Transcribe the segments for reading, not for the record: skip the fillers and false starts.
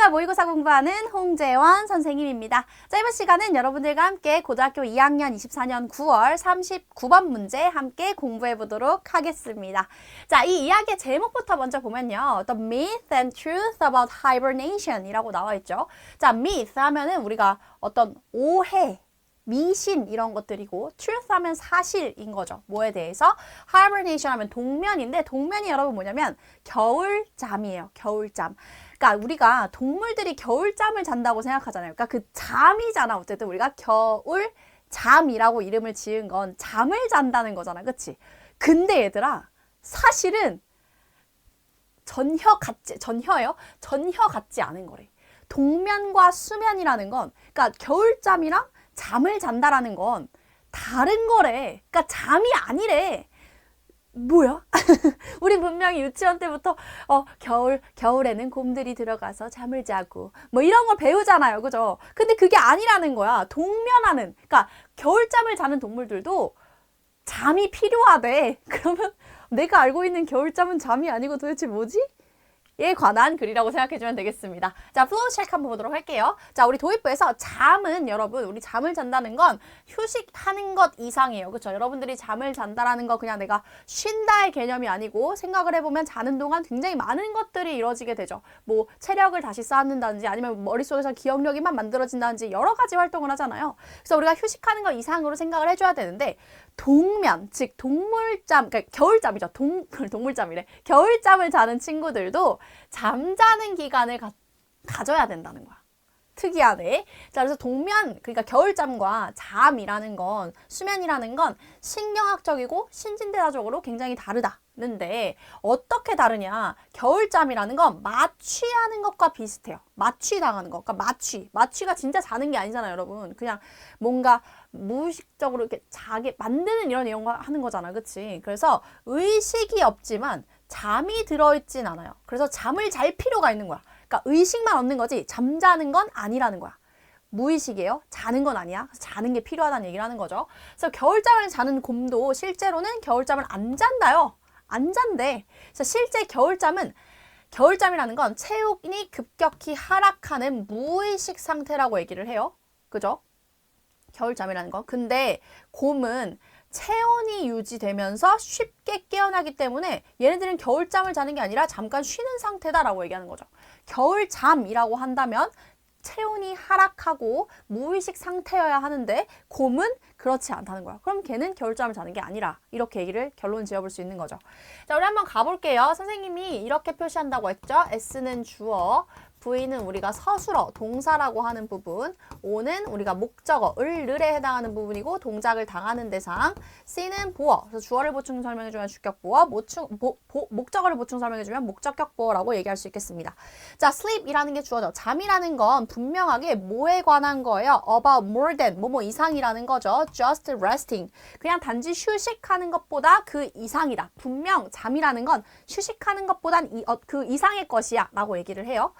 생활 모의고사 공부하는 홍재원 선생님입니다. 자, 이번 시간은 여러분들과 함께 고등학교 2학년 24년 9월 39번 문제 함께 공부해 보도록 하겠습니다. 자, 이 이야기의 제목부터 먼저 보면요. The myth and truth about hibernation 이라고 나와 있죠. 자, myth 하면은 우리가 어떤 오해, 미신 이런 것들이고 truth 하면 사실인 거죠. 뭐에 대해서? hibernation 하면 동면인데 동면이 여러분 뭐냐면 겨울잠이에요. 겨울잠. 그러니까 우리가 동물들이 겨울잠을 잔다고 생각하잖아요. 그러니까 그 잠이잖아. 어쨌든 우리가 겨울잠이라고 이름을 지은 건 잠을 잔다는 거잖아. 그치? 근데 얘들아 사실은 전혀 같지 않은 거래. 동면과 수면이라는 건 그러니까 겨울잠이랑 잠을 잔다라는 건 다른 거래. 그러니까 잠이 아니래. 뭐야? 우리 분명히 유치원 때부터 겨울에는 곰들이 들어가서 잠을 자고 뭐 이런 걸 배우잖아요. 그죠? 근데 그게 아니라는 거야. 동면하는. 그러니까 겨울잠을 자는 동물들도 잠이 필요하대. 그러면 내가 알고 있는 겨울잠은 잠이 아니고 도대체 뭐지? 에 관한 글이라고 생각해주면 되겠습니다. 자, 플로우 체크 한번 보도록 할게요. 자, 우리 도입부에서 잠은 여러분, 우리 잠을 잔다는 건 휴식하는 것 이상이에요. 그렇죠? 여러분들이 잠을 잔다라는 거 그냥 내가 쉰다의 개념이 아니고 생각을 해보면 자는 동안 굉장히 많은 것들이 이루어지게 되죠. 뭐 체력을 다시 쌓는다든지 아니면 머릿속에서 기억력이만 만들어진다든지 여러 가지 활동을 하잖아요. 그래서 우리가 휴식하는 것 이상으로 생각을 해줘야 되는데 동면, 즉 동물잠, 그러니까 겨울잠이죠. 동물잠이래. 겨울잠을 자는 친구들도 잠자는 기간을 가져야 된다는 거야. 특이하네. 자, 그래서 동면, 그러니까 겨울잠과 잠이라는 건, 수면이라는 건 신경학적이고 신진대사적으로 굉장히 다르다는데 어떻게 다르냐? 겨울잠이라는 건 마취하는 것과 비슷해요. 마취당하는 것. 그러니까 마취가 진짜 자는 게 아니잖아요, 여러분. 그냥 뭔가 무의식적으로 이렇게 자게 만드는 이런 내용을 하는 거잖아. 그치? 그래서 의식이 없지만 잠이 들어있진 않아요. 그래서 잠을 잘 필요가 있는 거야. 그러니까 의식만 얻는 거지 잠자는 건 아니라는 거야. 무의식이에요. 자는 건 아니야. 그래서 자는 게 필요하다는 얘기를 하는 거죠. 그래서 겨울잠을 자는 곰도 실제로는 겨울잠을 안 잔다요. 안 잔대. 그래서 실제 겨울잠이라는 건 체온이 급격히 하락하는 무의식 상태라고 얘기를 해요. 그죠? 겨울잠이라는 거. 근데 곰은 체온이 유지되면서 쉽게 깨어나기 때문에 얘네들은 겨울잠을 자는 게 아니라 잠깐 쉬는 상태다라고 얘기하는 거죠. 겨울잠이라고 한다면 체온이 하락하고 무의식 상태여야 하는데 곰은 그렇지 않다는 거야. 그럼 걔는 겨울잠을 자는 게 아니라 이렇게 얘기를 결론 지어볼 수 있는 거죠. 자, 우리 한번 가볼게요. 선생님이 이렇게 표시한다고 했죠. S는 주어, V는 우리가 서술어, 동사라고 하는 부분, O는 우리가 목적어, 을에 해당하는 부분이고 동작을 당하는 대상, C는 보어, 그래서 주어를 보충 설명해주면 주격보어, 목적어를 보충 설명해주면 목적격 보어라고 얘기할 수 있겠습니다. 자, sleep이라는 게 주어죠. 잠이라는 건 분명하게 뭐에 관한 거예요? About more than, 뭐뭐 이상이라는 거죠. Just resting, 그냥 단지 휴식하는 것보다 그 이상이다. 분명 잠이라는 건 휴식하는 것보단 그 이상의 것이야 라고 얘기를 해요.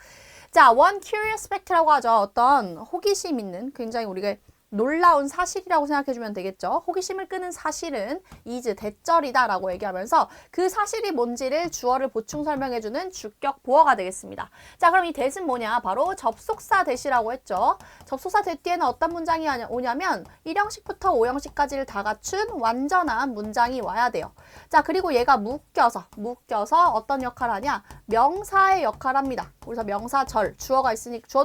자, one curious fact라고 하죠. 어떤 호기심 있는 굉장히 우리가 놀라운 사실이라고 생각해주면 되겠죠. 호기심을 끄는 사실은 is 대절이다 라고 얘기하면서 그 사실이 뭔지를 주어를 보충 설명해주는 주격 보어가 되겠습니다. 자, 그럼 이 that은 뭐냐? 바로 접속사 that이라고 했죠. 접속사 that 뒤에는 어떤 문장이 오냐면 1형식부터 5형식까지를 다 갖춘 완전한 문장이 와야 돼요. 자, 그리고 얘가 묶여서 어떤 역할을 하냐? 명사의 역할을 합니다. 그래서 명사절, 주어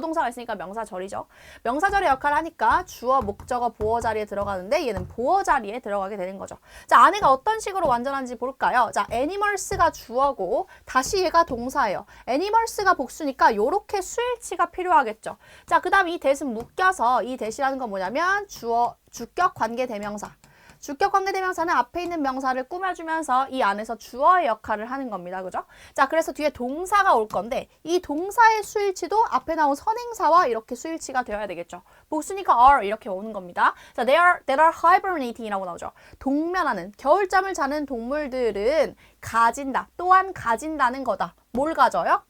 동사가 있으니까 명사절이죠. 명사절의 역할을 하니까 주어, 목적어, 보어 자리에 들어가는데 얘는 보어 자리에 들어가게 되는 거죠. 자, 안에가 어떤 식으로 완전한지 볼까요? 자, animals가 주어고 다시 얘가 동사예요. animals가 복수니까 요렇게 수일치가 필요하겠죠. 자, 그 다음 이 that은 묶여서 이 that이라는 건 뭐냐면 주어, 주격 관계 대명사. 주격 관계 대명사는 앞에 있는 명사를 꾸며주면서 이 안에서 주어의 역할을 하는 겁니다. 그죠? 자, 그래서 뒤에 동사가 올 건데 이 동사의 수일치도 앞에 나온 선행사와 이렇게 수일치가 되어야 되겠죠. 복수니까 are 이렇게 오는 겁니다. 자, they are hibernating이라고 나오죠. 동면하는, 겨울잠을 자는 동물들은 가진다, 또한 가진다는 거다. 뭘 가져요?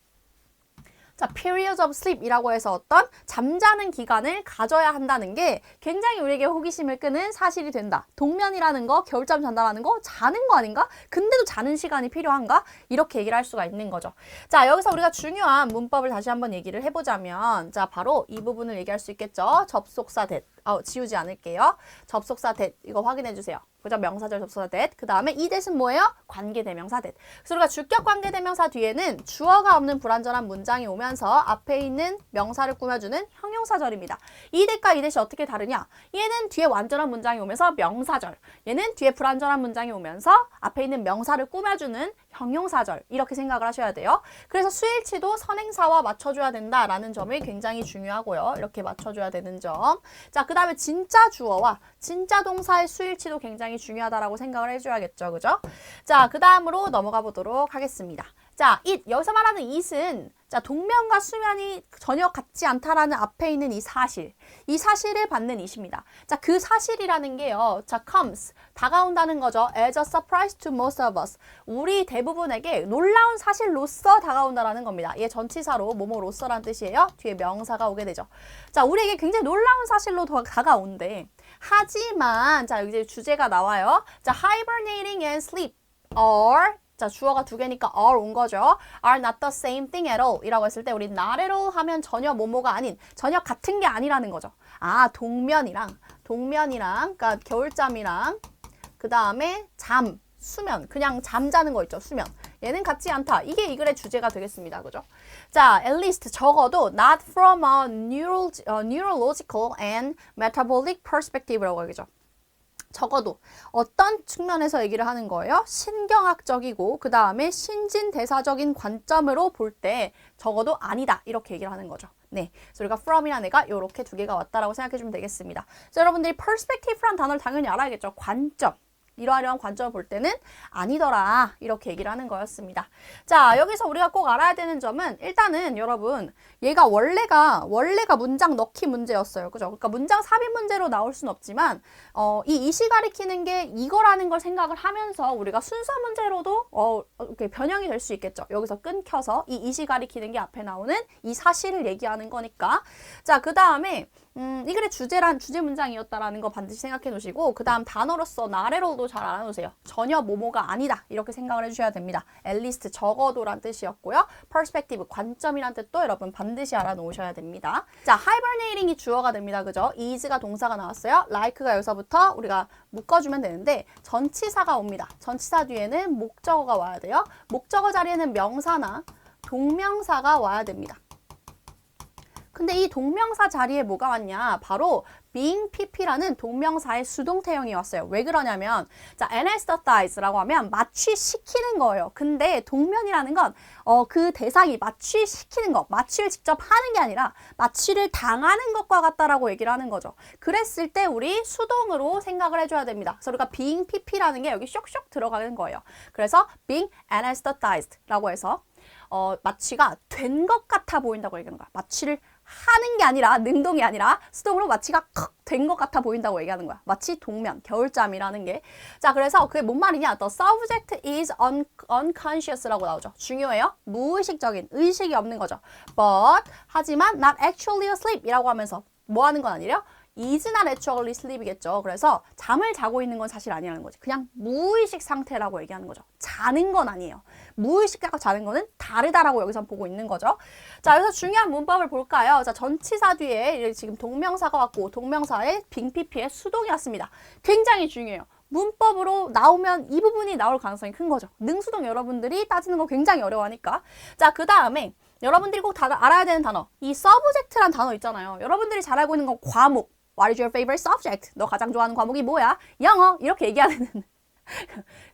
자, periods of sleep이라고 해서 어떤 잠자는 기간을 가져야 한다는 게 굉장히 우리에게 호기심을 끄는 사실이 된다. 동면이라는 거, 겨울잠 잔다라는 거 자는 거 아닌가? 근데도 자는 시간이 필요한가? 이렇게 얘기를 할 수가 있는 거죠. 자, 여기서 우리가 중요한 문법을 다시 한번 얘기를 해보자면 자, 바로 이 부분을 얘기할 수 있겠죠. 접속사 that. 지우지 않을게요. 접속사 that 이거 확인해 주세요. 그죠? 명사절 접속사 that. 그 다음에 이 that은 뭐예요? 관계대명사 that. 그래서 우리가 주격 관계대명사 뒤에는 주어가 없는 불완전한 문장이 오면서 앞에 있는 명사를 꾸며주는 형용사절입니다. 이 that과 이 that이 어떻게 다르냐? 얘는 뒤에 완전한 문장이 오면서 명사절. 얘는 뒤에 불완전한 문장이 오면서 앞에 있는 명사를 꾸며주는 형용사절. 이렇게 생각을 하셔야 돼요. 그래서 수일치도 선행사와 맞춰줘야 된다라는 점이 굉장히 중요하고요. 이렇게 맞춰줘야 되는 점. 자, 그 다음에 진짜 주어와 진짜 동사의 수일치도 굉장히 중요하다라고 생각을 해줘야겠죠. 그죠? 자, 그 다음으로 넘어가 보도록 하겠습니다. 자, it. 여기서 말하는 it은 자, 동면과 수면이 전혀 같지 않다라는 앞에 있는 이 사실. 이 사실을 받는 it입니다. 자, 그 사실이라는 게요. 자, comes. 다가온다는 거죠. as a surprise to most of us. 우리 대부분에게 놀라운 사실로서 다가온다라는 겁니다. 얘 전치사로 뭐뭐로서라는 뜻이에요. 뒤에 명사가 오게 되죠. 자, 우리에게 굉장히 놀라운 사실로 다가오는데 하지만 자, 여기 이제 주제가 나와요. 자, hibernating and sleep are 자, 주어가 두 개니까 are 온 거죠. are not the same thing at all 이라고 했을 때 우리 not at all 하면 전혀 뭐뭐가 아닌, 전혀 같은 게 아니라는 거죠. 아, 동면이랑 그러니까 겨울잠이랑 그 다음에 수면, 그냥 잠자는 거 있죠, 수면. 얘는 같지 않다. 이게 이 글의 주제가 되겠습니다. 그죠? 자, at least 적어도 not from a neurological and metabolic perspective라고 얘기죠. 적어도 어떤 측면에서 얘기를 하는 거예요? 신경학적이고 그 다음에 신진대사적인 관점으로 볼 때 적어도 아니다 이렇게 얘기를 하는 거죠. 네, 그래서 우리가 from이라는 애가 이렇게 두 개가 왔다라고 생각해 주면 되겠습니다. 그래서 여러분들이 perspective라는 단어를 당연히 알아야겠죠. 관점. 이러한 관점을 볼 때는 아니더라 이렇게 얘기를 하는 거였습니다. 자, 여기서 우리가 꼭 알아야 되는 점은 일단은 여러분 얘가 원래가 문장 넣기 문제였어요. 그죠? 그러니까 문장 삽입 문제로 나올 수는 없지만 이 이시 가리키는 게 이거라는 걸 생각을 하면서 우리가 순서 문제로도 이렇게 변형이 될 수 있겠죠. 여기서 끊겨서 이 이시 가리키는 게 앞에 나오는 이 사실을 얘기하는 거니까. 자, 그 다음에 이 글의 주제 문장이었다라는 거 반드시 생각해 놓으시고 그 다음 단어로서 나래로도 잘 알아놓으세요. 전혀 뭐뭐가 아니다 이렇게 생각을 해주셔야 됩니다. at least 적어도란 뜻이었고요. perspective 관점이란 뜻도 여러분 반드시 알아놓으셔야 됩니다. 자, hibernating이 주어가 됩니다. 그죠? is가 동사가 나왔어요. like가 여기서부터 우리가 묶어주면 되는데 전치사가 옵니다. 전치사 뒤에는 목적어가 와야 돼요. 목적어 자리에는 명사나 동명사가 와야 됩니다. 근데 이 동명사 자리에 뭐가 왔냐? 바로 being pp라는 동명사의 수동태형이 왔어요. 왜 그러냐면 자, anesthetize라고 하면 마취시키는 거예요. 근데 동면이라는 건 그 대상이 마취시키는 거, 마취를 직접 하는 게 아니라 마취를 당하는 것과 같다라고 얘기를 하는 거죠. 그랬을 때 우리 수동으로 생각을 해줘야 됩니다. 그래서 우리가 being pp라는 게 여기 쇽쇽 들어가는 거예요. 그래서 being anesthetized라고 해서 마취가 된 것 같아 보인다고 얘기하는 거야. 마취를 하는 게 아니라 능동이 아니라 수동으로 마취가 된 것 같아 보인다고 얘기하는 거야. 마치 동면, 겨울잠이라는 게. 자, 그래서 그게 뭔 말이냐? The subject is unconscious라고 나오죠. 중요해요. 무의식적인, 의식이 없는 거죠. But 하지만 not actually asleep 이라고 하면서 뭐 하는 건 아니래요? is not actually sleep이겠죠. 그래서 잠을 자고 있는 건 사실 아니라는 거지. 그냥 무의식 상태라고 얘기하는 거죠. 자는 건 아니에요. 무의식과 자는 거는 다르다라고 여기서 보고 있는 거죠. 자, 여기서 중요한 문법을 볼까요? 자, 전치사 뒤에 지금 동명사가 왔고 동명사에 being pp의 수동이 왔습니다. 굉장히 중요해요. 문법으로 나오면 이 부분이 나올 가능성이 큰 거죠. 능수동 여러분들이 따지는 거 굉장히 어려워하니까. 자, 그 다음에 여러분들이 꼭 알아야 되는 단어. 이 subject란 단어 있잖아요. 여러분들이 잘 알고 있는 건 과목. What is your favorite subject? 너 가장 좋아하는 과목이 뭐야? 영어. 이렇게 얘기하는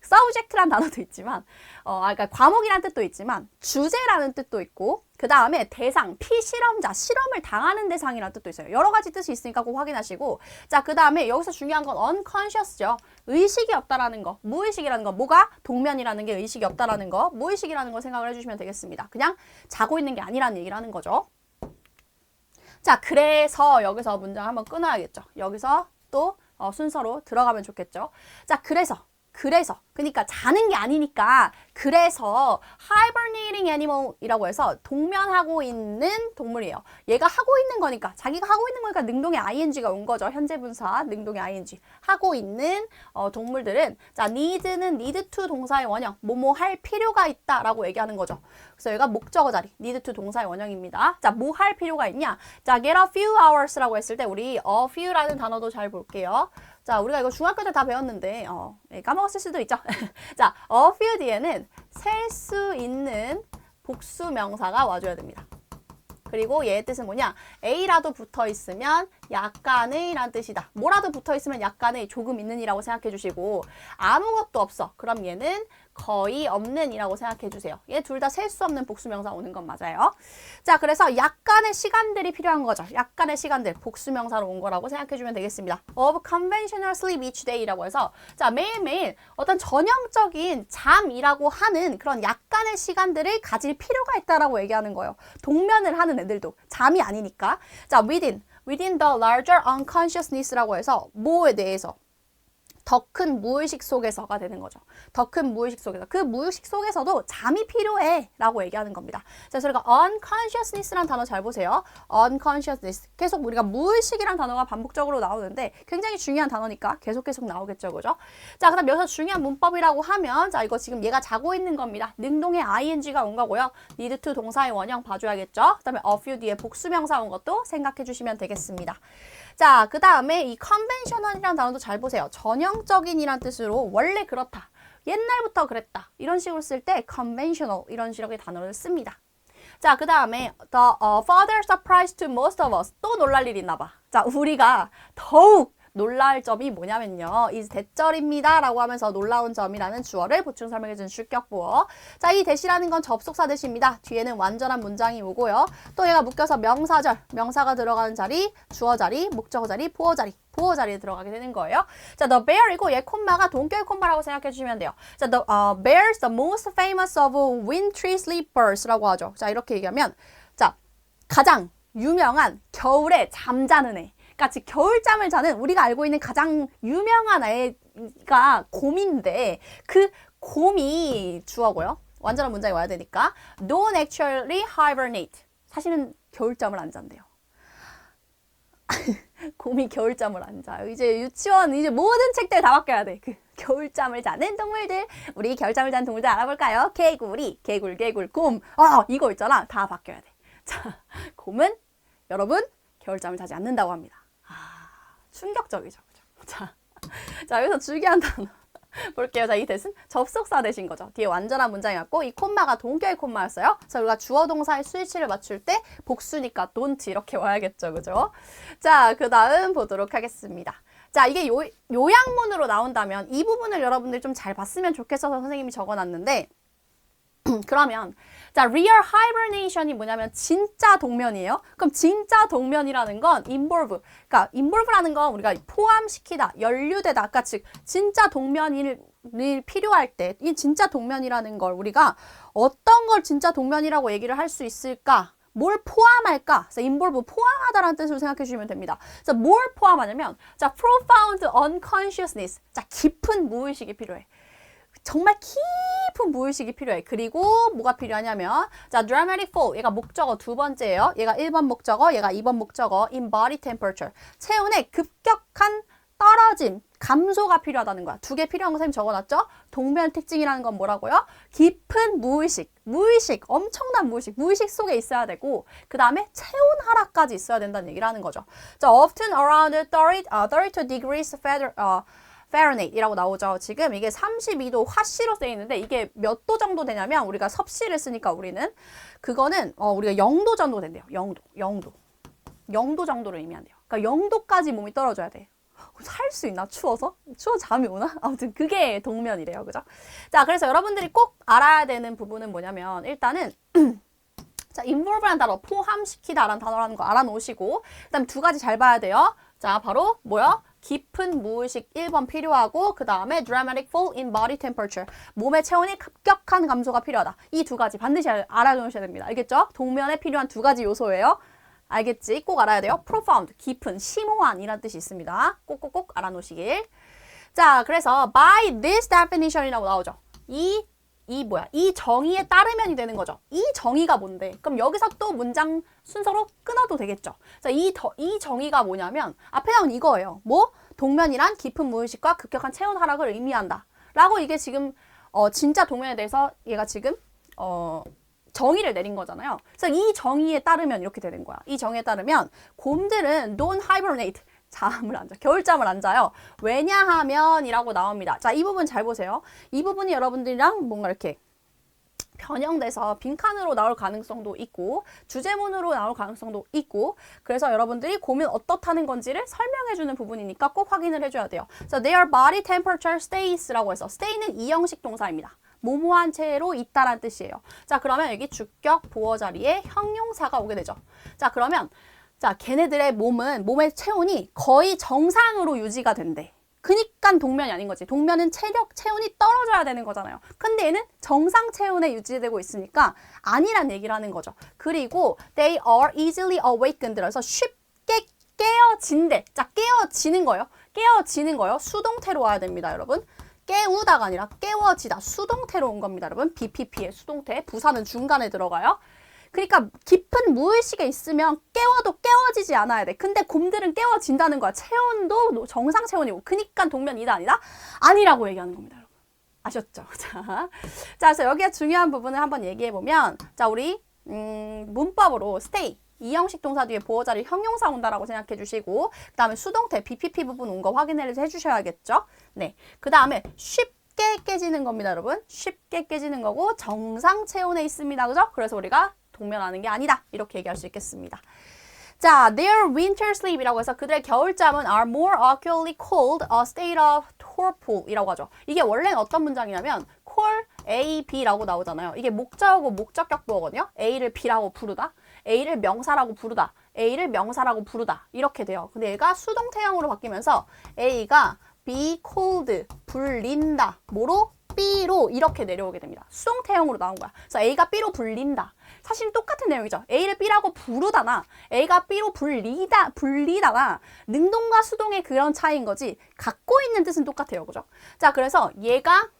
subject란 단어도 있지만 그러니까 과목이란 뜻도 있지만 주제라는 뜻도 있고 그 다음에 대상, 피실험자, 실험을 당하는 대상이라는 뜻도 있어요. 여러 가지 뜻이 있으니까 꼭 확인하시고 자, 그 다음에 여기서 중요한 건 unconscious죠. 의식이 없다라는 거, 무의식이라는 거, 뭐가? 동면이라는 게 의식이 없다라는 거, 무의식이라는 거 생각을 해주시면 되겠습니다. 그냥 자고 있는 게 아니라는 얘기를 하는 거죠. 자, 그래서 여기서 문장 한번 끊어야겠죠. 여기서 또 순서로 들어가면 좋겠죠. 자, 그래서 그러니까 자는 게 아니니까 그래서 hibernating animal이라고 해서 동면하고 있는 동물이에요. 얘가 하고 있는 거니까 자기가 하고 있는 거니까 능동의 ing가 온 거죠. 현재 분사 능동의 ing 하고 있는 동물들은 자 need는 need to 동사의 원형 뭐뭐 할 필요가 있다라고 얘기하는 거죠. 그래서 얘가 목적어 자리 need to 동사의 원형입니다. 자 뭐 할 필요가 있냐? 자 get a few hours라고 했을 때 우리 a few라는 단어도 잘 볼게요. 자, 우리가 이거 중학교 때 다 배웠는데 까먹었을 수도 있죠. 자, a few 뒤에는 셀 수 있는 복수 명사가 와줘야 됩니다. 그리고 얘의 뜻은 뭐냐? A라도 붙어 있으면 약간의 라는 뜻이다. 뭐라도 붙어 있으면 약간의 조금 있는 이라고 생각해 주시고 아무것도 없어. 그럼 얘는 거의 없는 이라고 생각해 주세요. 얘 둘 다 셀 수 없는 복수명사 오는 건 맞아요. 자, 그래서 약간의 시간들이 필요한 거죠. 약간의 시간들, 복수명사로 온 거라고 생각해 주면 되겠습니다. Of conventional sleep each day라고 해서 자, 매일매일 어떤 전형적인 잠이라고 하는 그런 약간의 시간들을 가질 필요가 있다라고 얘기하는 거예요. 동면을 하는 애들도 잠이 아니니까. 자, within the larger unconsciousness라고 해서 뭐에 대해서 더 큰 무의식 속에서가 되는 거죠. 더 큰 무의식 속에서. 그 무의식 속에서도 잠이 필요해 라고 얘기하는 겁니다. 자, 그래서 우리가 unconsciousness라는 단어 잘 보세요. unconsciousness. 계속 우리가 무의식이라는 단어가 반복적으로 나오는데 굉장히 중요한 단어니까 계속 나오겠죠. 그죠? 자, 그 다음 여기서 중요한 문법이라고 하면 자, 이거 지금 얘가 자고 있는 겁니다. 능동의 ing가 온 거고요. need to 동사의 원형 봐줘야겠죠. 그 다음에 a few 뒤에 복수명사 온 것도 생각해 주시면 되겠습니다. 자, 그 다음에 이 conventional이라는 단어도 잘 보세요. 전형적인이란 뜻으로 원래 그렇다. 옛날부터 그랬다. 이런 식으로 쓸 때 conventional 이런 식의 단어를 씁니다. 자, 그 다음에 the further surprise to most of us. 또 놀랄 일이 있나 봐. 자, 우리가 더욱 놀랄 점이 뭐냐면요. is 대절입니다. 라고 하면서 놀라운 점이라는 주어를 보충 설명해준 주격보어. 자, 이 대시라는 건 접속사 대시입니다. 뒤에는 완전한 문장이 오고요. 또 얘가 묶여서 명사절, 명사가 들어가는 자리, 주어 자리, 목적어 자리, 보어 자리에 들어가게 되는 거예요. 자, the bear이고 얘 콤마가 동결 콤마라고 생각해 주시면 돼요. 자, the bear is the most famous of wintry sleepers라고 하죠. 자, 이렇게 얘기하면 자, 가장 유명한 겨울에 잠자는 애. 그러니까 즉 겨울잠을 자는 우리가 알고 있는 가장 유명한 애가 곰인데 그 곰이 주어고요. 완전한 문장이 와야 되니까 don't actually hibernate. 사실은 겨울잠을 안 잔대요. 곰이 겨울잠을 안 자요. 이제 유치원 이제 모든 책들 다 바뀌어야 돼. 그 겨울잠을 자는 동물들. 우리 겨울잠을 자는 동물들 알아볼까요? 개구리, 개굴, 곰. 이거 있잖아. 다 바뀌어야 돼. 자, 곰은 여러분 겨울잠을 자지 않는다고 합니다. 충격적이죠. 그죠? 자, 여기서 중요한 단어 볼게요. 자, 이 대신 접속사 대신 거죠. 뒤에 완전한 문장이 왔고 이 콤마가 동결 콤마였어요. 그래서 우리가 주어 동사의 스위치를 맞출 때 복수니까 don't 이렇게 와야겠죠. 그죠? 자, 그 다음 보도록 하겠습니다. 자, 이게 요약문으로 나온다면 이 부분을 여러분들 좀 잘 봤으면 좋겠어서 선생님이 적어놨는데 그러면 자, real hibernation이 뭐냐면 진짜 동면이에요. 그럼 진짜 동면이라는 건 involve. 그러니까 involve라는 건 우리가 포함시키다, 연루되다. 아까 즉 진짜 동면이 필요할 때 이 진짜 동면이라는 걸 우리가 어떤 걸 진짜 동면이라고 얘기를 할 수 있을까? 뭘 포함할까? 그래서 involve 포함하다라는 뜻으로 생각해 주시면 됩니다. 자, 뭘 포함하냐면 자, profound unconsciousness. 자, 깊은 무의식이 필요해. 정말 깊은 무의식이 필요해. 그리고 뭐가 필요하냐면 자, dramatic fall. 얘가 목적어 두 번째예요. 얘가 1번 목적어, 얘가 2번 목적어. in body temperature. 체온의 급격한 떨어짐, 감소가 필요하다는 거야. 두 개 필요한 거 선생님 적어놨죠? 동면 특징이라는 건 뭐라고요? 깊은 무의식, 엄청난 무의식 속에 있어야 되고 그 다음에 체온 하락까지 있어야 된다는 얘기를 하는 거죠. 자, often around 32 degrees Fahrenheit이라고 나오죠. 지금 이게 32도 화씨로 써 있는데 이게 몇 도 정도 되냐면 우리가 섭씨를 쓰니까 우리는 그거는 우리가 0도 정도 된대요. 0도 정도를 의미한대요. 그러니까 0도까지 몸이 떨어져야 돼. 살 수 있나? 추워서 잠이 오나? 아무튼 그게 동면이래요. 그죠? 자, 그래서 여러분들이 꼭 알아야 되는 부분은 뭐냐면 일단은 자, involve라는 단어, 포함시키다라는 단어라는 거 알아놓으시고 그 다음 두 가지 잘 봐야 돼요. 자, 바로 뭐요? 깊은 무의식 1번 필요하고 그 다음에 dramatic fall in body temperature. 몸의 체온이 급격한 감소가 필요하다. 이 두 가지 반드시 알아놓으셔야 됩니다. 알겠죠? 동면에 필요한 두 가지 요소예요. 알겠지? 꼭 알아야 돼요. profound, 깊은, 심오한 이란 뜻이 있습니다. 꼭 알아놓으시길. 자, 그래서 by this definition이라고 나오죠. 이 정의에 따르면이 되는 거죠. 이 정의가 뭔데? 그럼 여기서 또 문장 순서로 끊어도 되겠죠. 자, 이 정의가 뭐냐면 앞에 나온 이거예요. 뭐? 동면이란 깊은 무의식과 급격한 체온 하락을 의미한다. 라고 이게 지금 진짜 동면에 대해서 얘가 지금 정의를 내린 거잖아요. 그래서 이 정의에 따르면 이렇게 되는 거야. 이 정의에 따르면 곰들은 don't hibernate. 잠을 안 자. 겨울잠을 안 자요. 왜냐하면 이라고 나옵니다. 자, 이 부분 잘 보세요. 이 부분이 여러분들이랑 뭔가 이렇게 변형돼서 빈칸으로 나올 가능성도 있고 주제문으로 나올 가능성도 있고 그래서 여러분들이 곰은 어떻다는 건지를 설명해주는 부분이니까 꼭 확인을 해줘야 돼요. So their body temperature stays라고 해서 stay는 이형식 동사입니다. 모모한 채로 있다란 뜻이에요. 자, 그러면 여기 주격 보어 자리에 형용사가 오게 되죠. 자, 그러면 걔네들의 몸의 체온이 거의 정상으로 유지가 된대. 그니까 동면이 아닌 거지. 동면은 체온이 떨어져야 되는 거잖아요. 근데 얘는 정상 체온에 유지되고 있으니까 아니란 얘기를 하는 거죠. 그리고 they are easily awakened. 그래서 쉽게 깨어진대. 자, 깨어지는 거예요. 수동태로 와야 됩니다, 여러분. 깨우다가 아니라 깨워지다. 수동태로 온 겁니다, 여러분. BPP의 수동태. 부사는 중간에 들어가요. 그러니까 깊은 무의식에 있으면 깨워도 깨워지지 않아야 돼. 근데 곰들은 깨워진다는 거야. 체온도 정상 체온이고. 그니까 동면이다 아니다? 아니라고 얘기하는 겁니다, 여러분. 아셨죠? 자, 그래서 여기에 중요한 부분을 한번 얘기해보면 자, 우리 문법으로 stay. 이형식 동사 뒤에 보어자리 형용사 온다라고 생각해 주시고 그 다음에 수동태 BPP 부분 온 거 확인을 해주셔야겠죠? 네. 그 다음에 쉽게 깨지는 겁니다, 여러분. 쉽게 깨지는 거고 정상 체온에 있습니다. 그죠? 그래서 우리가 동면하는 게 아니다. 이렇게 얘기할 수 있겠습니다. 자, their winter sleep이라고 해서 그들의 겨울잠은 are more accurately called a state of torpor 이라고 하죠. 이게 원래는 어떤 문장이냐면 call A, B라고 나오잖아요. 이게 목적어고 목적격 보어거든요. A를 B라고 부르다. A를 명사라고 부르다. A를 명사라고 부르다. 이렇게 돼요. 근데 얘가 수동태형으로 바뀌면서 A가 be called, 불린다. 뭐로? B로 이렇게 내려오게 됩니다. 수동태형으로 나온 거야. 그래서 A가 B로 불린다. 사실 똑같은 내용이죠. A를 B라고 부르다나 A가 B로 불리다나 능동과 수동의 그런 차이인 거지 갖고 있는 뜻은 똑같아요. 그죠? 자, 그래서 얘다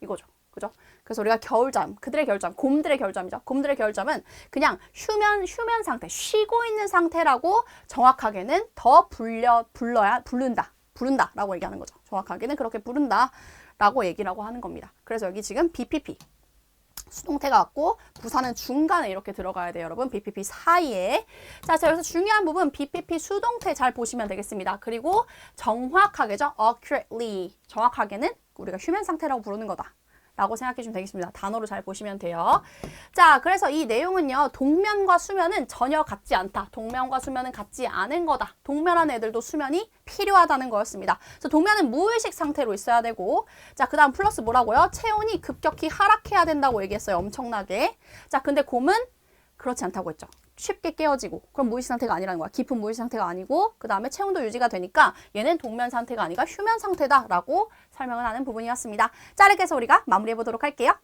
이거죠. 그죠? 그래서 우리가 겨울잠, 그들의 겨울잠, 곰들의 겨울잠이죠. 곰들의 겨울잠은 그냥 휴면 상태, 쉬고 있는 상태라고 정확하게는 더 부른다라고 얘기하는 거죠. 정확하게는 그렇게 부른다라고 얘기라고 하는 겁니다. 그래서 여기 지금 BPP 수동태가 왔고 부사는 중간에 이렇게 들어가야 돼요, 여러분. BPP 사이에. 자, 여기서 중요한 부분 BPP 수동태 잘 보시면 되겠습니다. 그리고 정확하게죠. accurately. 정확하게는 우리가 휴면 상태라고 부르는 거다. 라고 생각해 주시면 되겠습니다. 단어로 잘 보시면 돼요. 자, 그래서 이 내용은요. 동면과 수면은 전혀 같지 않다. 동면과 수면은 같지 않은 거다. 동면한 애들도 수면이 필요하다는 거였습니다. 그래서 동면은 무의식 상태로 있어야 되고 자, 그 다음 플러스 뭐라고요? 체온이 급격히 하락해야 된다고 얘기했어요. 엄청나게. 자, 근데 곰은 그렇지 않다고 했죠. 쉽게 깨어지고 그럼 무의식 상태가 아니라는 거야. 깊은 무의식 상태가 아니고 그 다음에 체온도 유지가 되니까 얘는 동면 상태가 아니라 휴면 상태다라고 설명을 하는 부분이었습니다. 자, 이렇게 해서 우리가 마무리해 보도록 할게요.